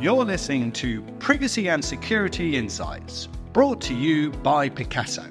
You're listening to Privacy and Security Insights, brought to you by Picasso.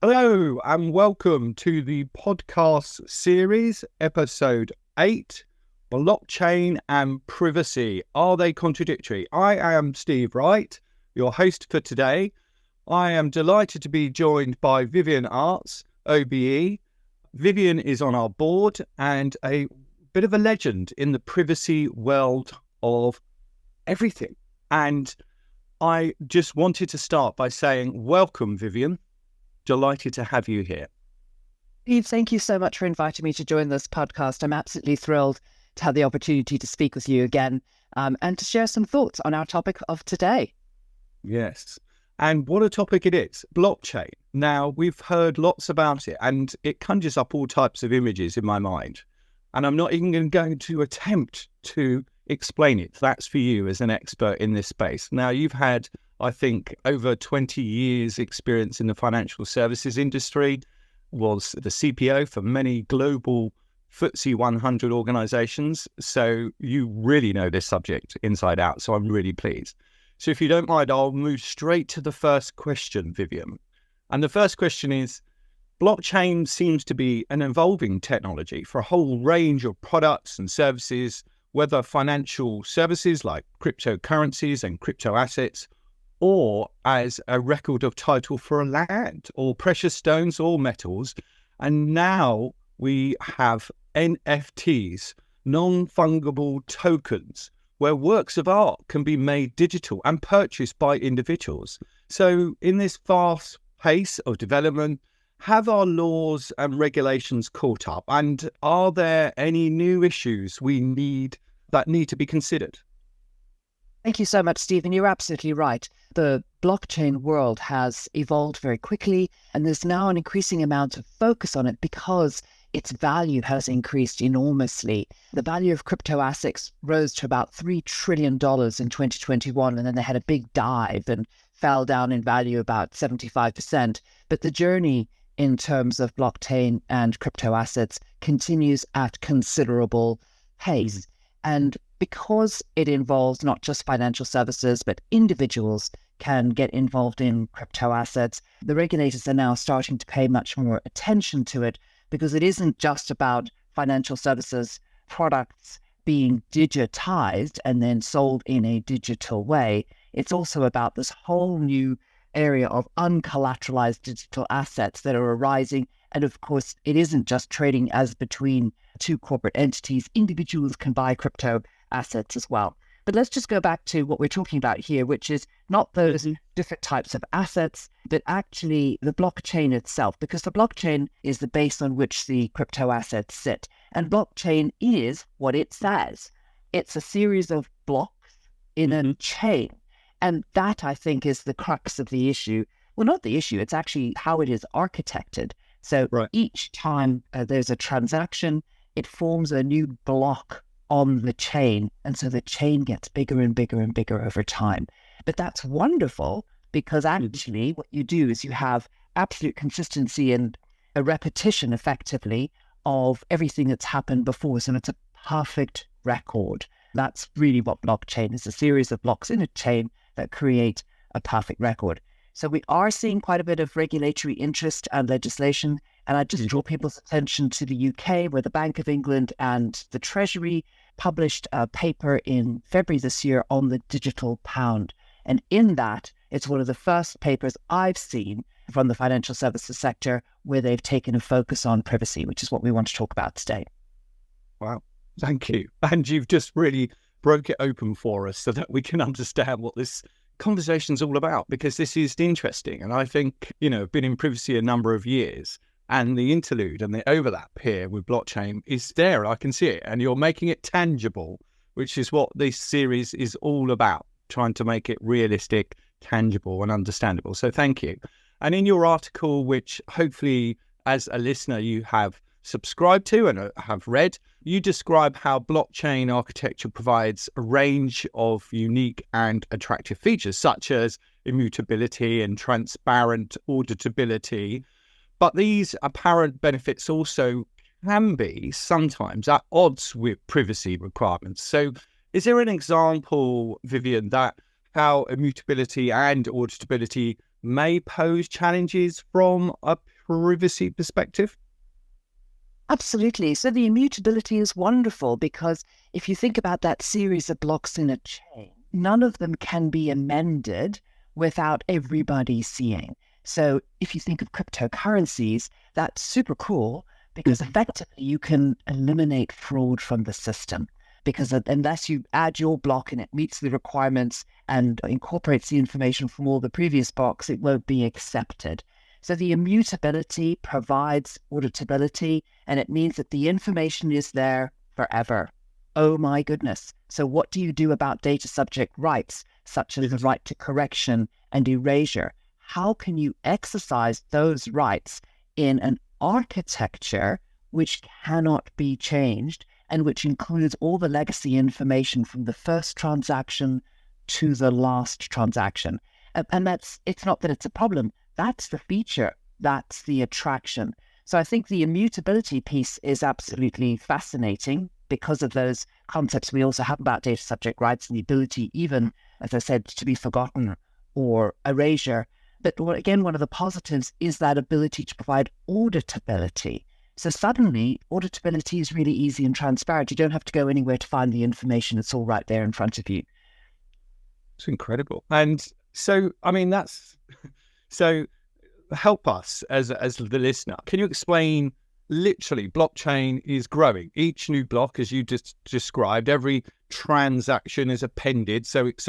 Hello, and welcome to the podcast series, episode 8, Blockchain and Privacy. Are they contradictory? I am Steve Wright, your host for today. I am delighted to be joined by Vivienne Artz, OBE. Vivienne is on our board and a bit of a legend in the privacy world of everything. And I just wanted to start by saying, welcome, Vivienne. Delighted to have you here. Steve, thank you so much for inviting me to join this podcast. I'm absolutely thrilled to have the opportunity to speak with you again and to share some thoughts on our topic of today. Yes. And what a topic it is, blockchain. Now, we've heard lots about it and it conjures up all types of images in my mind. And I'm not even going to attempt to explain it. That's for you as an expert in this space. Now, you've had, I think, over 20 years experience in the financial services industry, was the CPO for many global FTSE 100 organizations. So you really know this subject inside out. So I'm really pleased. So if you don't mind, I'll move straight to the first question, Vivienne. And the first question is, blockchain seems to be an evolving technology for a whole range of products and services, whether financial services like cryptocurrencies and crypto assets, or as a record of title for a land, or precious stones or metals. And now we have NFTs, non-fungible tokens, where works of art can be made digital and purchased by individuals. So in this fast pace of development, have our laws and regulations caught up? And are there any new issues that need to be considered? Thank you so much, Stephen. You're absolutely right. The blockchain world has evolved very quickly, and there's now an increasing amount of focus on it because its value has increased enormously. The value of crypto assets rose to about $3 trillion in 2021, and then they had a big dive and fell down in value about 75%. But the journey in terms of blockchain and crypto assets continues at considerable pace. And because it involves not just financial services, but individuals can get involved in crypto assets, the regulators are now starting to pay much more attention to it, because it isn't just about financial services products being digitized and then sold in a digital way. It's also about this whole new area of uncollateralized digital assets that are arising. And of course, it isn't just trading as between two corporate entities. Individuals can buy crypto assets as well. But let's just go back to what we're talking about here, which is not those different types of assets, but actually the blockchain itself, because the blockchain is the base on which the crypto assets sit. And blockchain is what it says. It's a series of blocks in a chain. And that, I think, is the crux of the issue. Well, not the issue, it's actually how it is architected. So each time there's a transaction, it forms a new block on the chain. And so the chain gets bigger and bigger and bigger over time. But that's wonderful because actually what you do is you have absolute consistency and a repetition effectively of everything that's happened before. So it's a perfect record. That's really what blockchain is, a series of blocks in a chain that create a perfect record. So we are seeing quite a bit of regulatory interest and legislation. And I just draw people's attention to the UK, where the Bank of England and the Treasury published a paper in February this year on the digital pound. And in that, it's one of the first papers I've seen from the financial services sector where they've taken a focus on privacy, which is what we want to talk about today. Wow. Thank you. And you've just really broke it open for us so that we can understand what this conversation's all about, because this is interesting. And I think, I've been in privacy a number of years, and the interlude and the overlap here with blockchain is there. I can see it, and you're making it tangible, which is what this series is all about, trying to make it realistic, tangible and understandable. So thank you. And in your article, which hopefully as a listener you have subscribed to and have read, you describe how blockchain architecture provides a range of unique and attractive features, such as immutability and transparent auditability. But these apparent benefits also can be sometimes at odds with privacy requirements. So is there an example, Vivienne, that how immutability and auditability may pose challenges from a privacy perspective? Absolutely. So the immutability is wonderful because if you think about that series of blocks in a chain, none of them can be amended without everybody seeing. So if you think of cryptocurrencies, that's super cool because effectively you can eliminate fraud from the system. Because unless you add your block and it meets the requirements and incorporates the information from all the previous blocks, it won't be accepted. So the immutability provides auditability, and it means that the information is there forever. Oh my goodness. So what do you do about data subject rights, such as the right to correction and erasure? How can you exercise those rights in an architecture which cannot be changed and which includes all the legacy information from the first transaction to the last transaction? And it's not that it's a problem. That's the feature. That's the attraction. So I think the immutability piece is absolutely fascinating because of those concepts we also have about data subject rights and the ability, even, as I said, to be forgotten or erasure. But again, one of the positives is that ability to provide auditability. So suddenly, auditability is really easy and transparent. You don't have to go anywhere to find the information. It's all right there in front of you. It's incredible. And so, I mean, so help us as the listener. Can you explain, literally, blockchain is growing. Each new block, as you just described, every transaction is appended. So it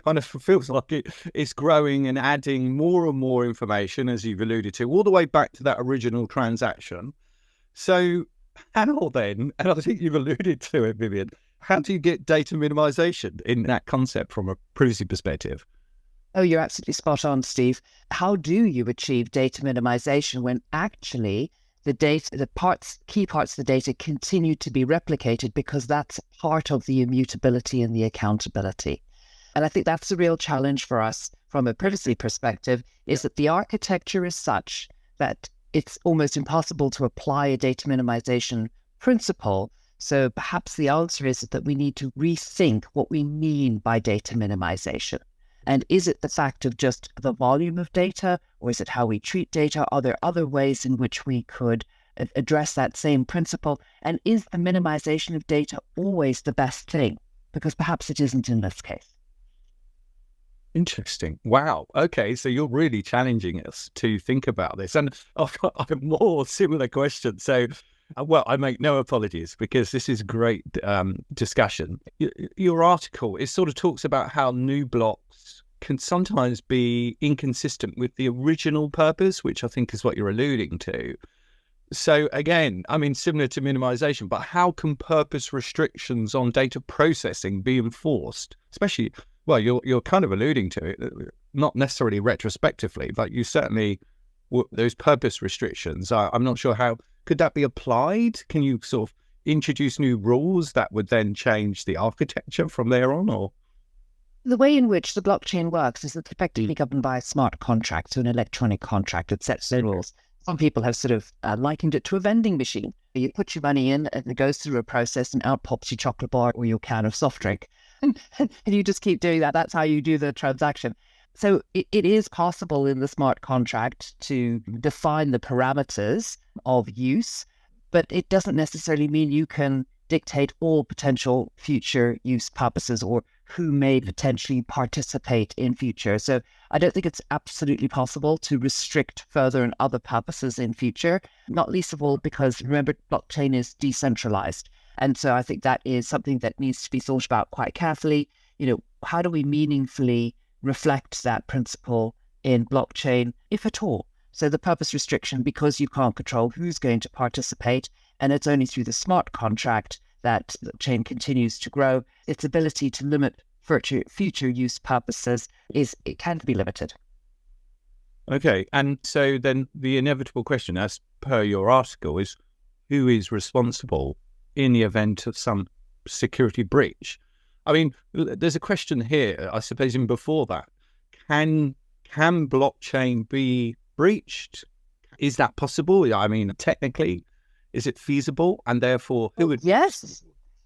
kind of feels like it's growing and adding more and more information, as you've alluded to, all the way back to that original transaction. So how then, and I think you've alluded to it, Vivienne, how do you get data minimization in that concept from a privacy perspective? Oh, you're absolutely spot on, Steve. How do you achieve data minimization when actually the data, key parts of the data continue to be replicated because that's part of the immutability and the accountability? And I think that's the real challenge for us from a privacy perspective, is that the architecture is such that it's almost impossible to apply a data minimization principle. So perhaps the answer is that we need to rethink what we mean by data minimization. And is it the fact of just the volume of data, or is it how we treat data? Are there other ways in which we could address that same principle? And is the minimization of data always the best thing? Because perhaps it isn't in this case. Interesting. Wow. Okay. So you're really challenging us to think about this. And I've got a more similar question. So, well, I make no apologies because this is a great discussion. Your article, it sort of talks about how new blocks can sometimes be inconsistent with the original purpose, which I think is what you're alluding to. So again, I mean, similar to minimization, but how can purpose restrictions on data processing be enforced? Especially, well, you're kind of alluding to it, not necessarily retrospectively, but you certainly, those purpose restrictions, I'm not sure how, could that be applied? Can you sort of introduce new rules that would then change the architecture from there on, or? The way in which the blockchain works is it's effectively governed by a smart contract, so an electronic contract that sets the rules. Some people have sort of likened it to a vending machine. You put your money in and it goes through a process and out pops your chocolate bar or your can of soft drink. And you just keep doing that. That's how you do the transaction. So it is possible in the smart contract to define the parameters of use, but it doesn't necessarily mean you can dictate all potential future use purposes or who may potentially participate in future. So I don't think it's absolutely possible to restrict further and other purposes in future, not least of all because, remember, blockchain is decentralized. And so I think that is something that needs to be thought about quite carefully. You know, how do we meaningfully reflect that principle in blockchain, if at all? So the purpose restriction, because you can't control who's going to participate, and it's only through the smart contract that the chain continues to grow, its ability to limit future use purposes it can be limited. Okay, and so then the inevitable question, as per your article, is who is responsible in the event of some security breach? I mean, there's a question here, I suppose, even before that. Can blockchain be breached? Is that possible? I mean, technically, Is it feasible? And therefore, who would... Yes.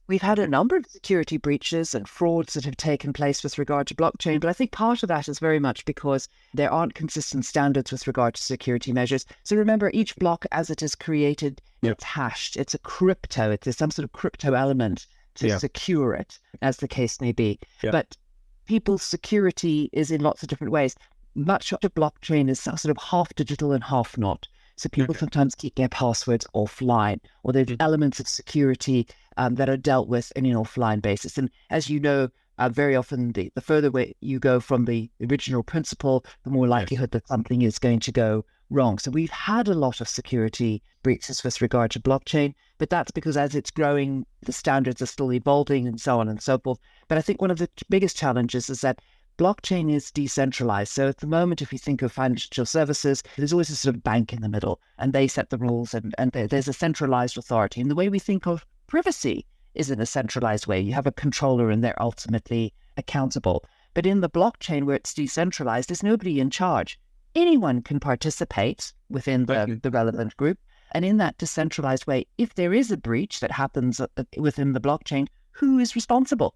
We've had a number of security breaches and frauds that have taken place with regard to blockchain, but I think part of that is very much because there aren't consistent standards with regard to security measures. So remember, each block as it is created, it's hashed. It's a crypto. There's some sort of crypto element to secure it, as the case may be. But people's security is in lots of different ways. Much of blockchain is sort of half digital and half not. So people sometimes keep their passwords offline, or there's elements of security that are dealt with in an offline basis. And as you know, very often the further away you go from the original principle, the more likelihood that something is going to go wrong. So we've had a lot of security breaches with regard to blockchain, but that's because as it's growing, the standards are still evolving and so on and so forth. But I think one of the biggest challenges is that blockchain is decentralized. So at the moment, if you think of financial services, there's always a sort of bank in the middle, and they set the rules, and there's a centralized authority. And the way we think of privacy is in a centralized way. You have a controller and they're ultimately accountable. But in the blockchain where it's decentralized, there's nobody in charge. Anyone can participate within the relevant group. And in that decentralized way, if there is a breach that happens within the blockchain, who is responsible?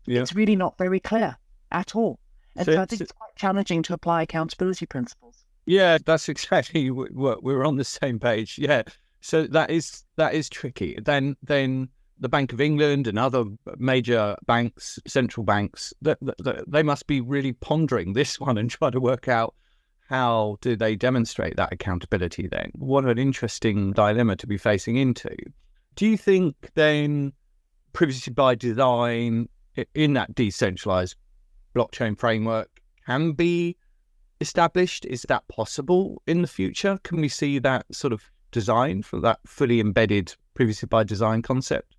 It's really not very clear at all. And so I think it's quite challenging to apply accountability principles. Yeah, that's exactly what we're on the same page. Yeah. So that is tricky. Then the Bank of England and other major banks, central banks, they must be really pondering this one and trying to work out how do they demonstrate that accountability then? What an interesting dilemma to be facing into. Do you think then privacy by design in that decentralized blockchain framework can be established? Is that possible in the future? Can we see that sort of design for that fully embedded privacy by design concept?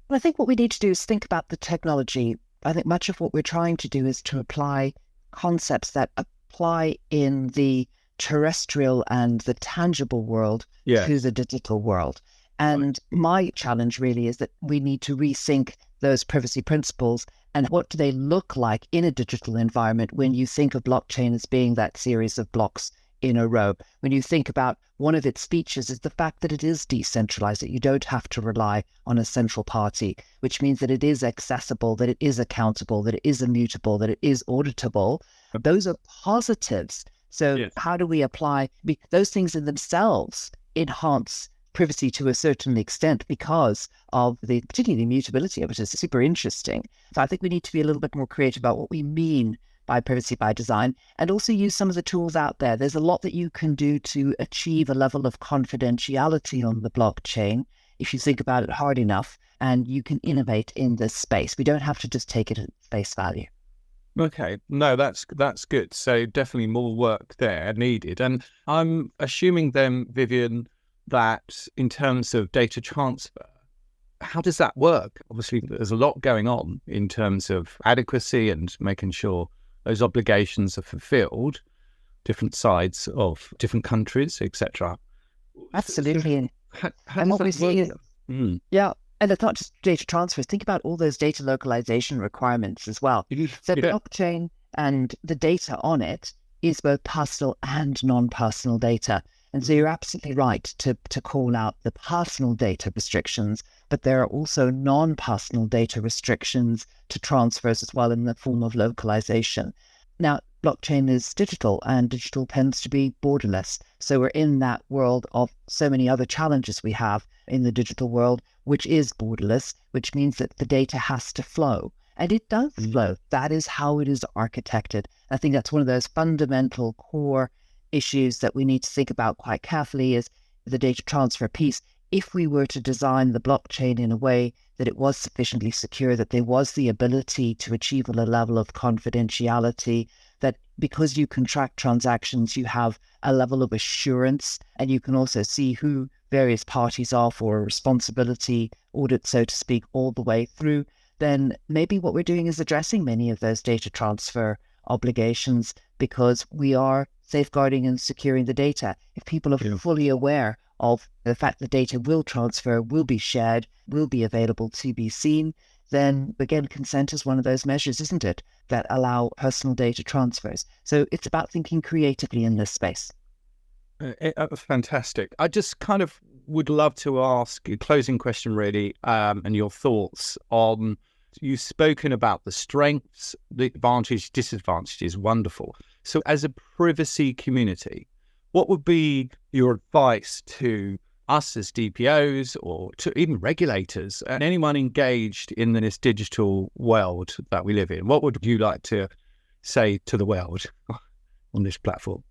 Well, I think what we need to do is think about the technology. I think much of what we're trying to do is to apply concepts that apply in the terrestrial and the tangible world to the digital world. And my challenge really is that we need to resync those privacy principles and what do they look like in a digital environment when you think of blockchain as being that series of blocks in a row. When you think about one of its features is the fact that it is decentralized, that you don't have to rely on a central party, which means that it is accessible, that it is accountable, that it is immutable, that it is auditable. Those are positives. So how do we apply those things in themselves enhance privacy to a certain extent because of particularly the immutability of it is super interesting. So I think we need to be a little bit more creative about what we mean by privacy by design, and also use some of the tools out there. There's a lot that you can do to achieve a level of confidentiality on the blockchain if you think about it hard enough, and you can innovate in this space. We don't have to just take it at face value. Okay, no, that's good. So definitely more work there needed. And I'm assuming then, Vivienne, that in terms of data transfer, how does that work? Obviously, there's a lot going on in terms of adequacy and making sure those obligations are fulfilled, different sides of different countries, etc. Absolutely. And what we see is, and it's not just data transfers. Think about all those data localization requirements as well. So blockchain and the data on it is both personal and non-personal data. And so you're absolutely right to call out the personal data restrictions, but there are also non-personal data restrictions to transfers as well in the form of localization. Now, blockchain is digital, and digital tends to be borderless. So we're in that world of so many other challenges we have in the digital world, which is borderless, which means that the data has to flow. And it does flow. That is how it is architected. I think that's one of those fundamental core issues that we need to think about quite carefully is the data transfer piece. If we were to design the blockchain in a way that it was sufficiently secure, that there was the ability to achieve a level of confidentiality, that because you can track transactions, you have a level of assurance, and you can also see who various parties are for a responsibility audit, so to speak, all the way through, then maybe what we're doing is addressing many of those data transfer obligations because we are safeguarding and securing the data. If people are fully aware of the fact that data will transfer, will be shared, will be available to be seen, then again, consent is one of those measures, isn't it, that allow personal data transfers. So it's about thinking creatively in this space. Fantastic. I just kind of would love to ask a closing question, really, and your thoughts on. You've spoken about the strengths, the advantages, disadvantages. Wonderful. So, as a privacy community, what would be your advice to us as DPOs or to even regulators and anyone engaged in this digital world that we live in? What would you like to say to the world on this platform?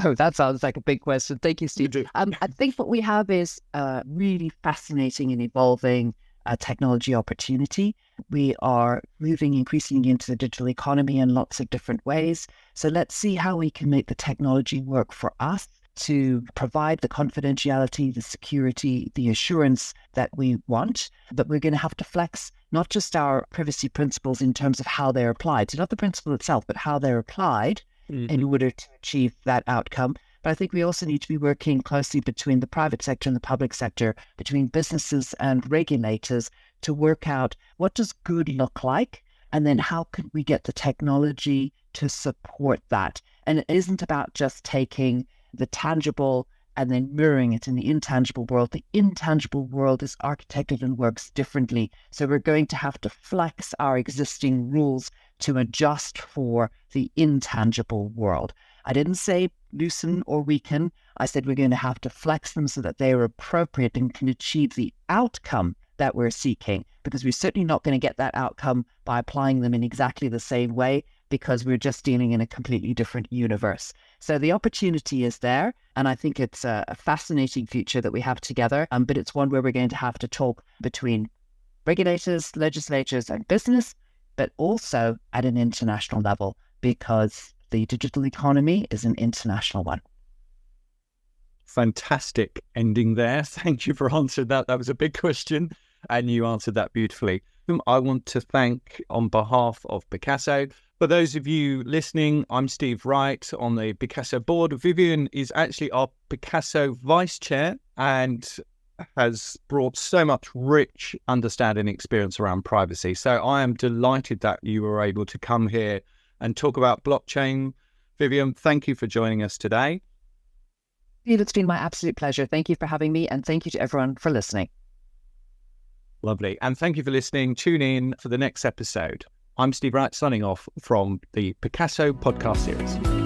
Oh, that sounds like a big question. Thank you, Steve. I think what we have is a really fascinating and evolving technology opportunity. We are moving increasingly into the digital economy in lots of different ways. So let's see how we can make the technology work for us to provide the confidentiality, the security, the assurance that we want. But we're going to have to flex not just our privacy principles in terms of how they're applied, so not the principle itself, but how they're applied in order to achieve that outcome. But I think we also need to be working closely between the private sector and the public sector, between businesses and regulators, to work out what does good look like, and then how can we get the technology to support that. And it isn't about just taking the tangible and then mirroring it in the intangible world. The intangible world is architected and works differently. So we're going to have to flex our existing rules to adjust for the intangible world. I didn't say loosen or weaken. I said we're going to have to flex them so that they are appropriate and can achieve the outcome that we're seeking, because we're certainly not going to get that outcome by applying them in exactly the same way, because we're just dealing in a completely different universe. So the opportunity is there, and I think it's a fascinating future that we have together, but it's one where we're going to have to talk between regulators, legislators, and business, but also at an international level, because the digital economy is an international one. Fantastic ending there. Thank you for answering that. That was a big question, and you answered that beautifully. I want to thank, on behalf of Picasso, for those of you listening, I'm Steve Wright on the Picasso board. Vivienne is actually our Picasso vice chair and has brought so much rich understanding and experience around privacy. So I am delighted that you were able to come here and talk about blockchain. Vivienne, thank you for joining us today. Steve, it's been my absolute pleasure. Thank you for having me, and thank you to everyone for listening. Lovely. And thank you for listening. Tune in for the next episode. I'm Steve Wright, signing off from the Picasso podcast series.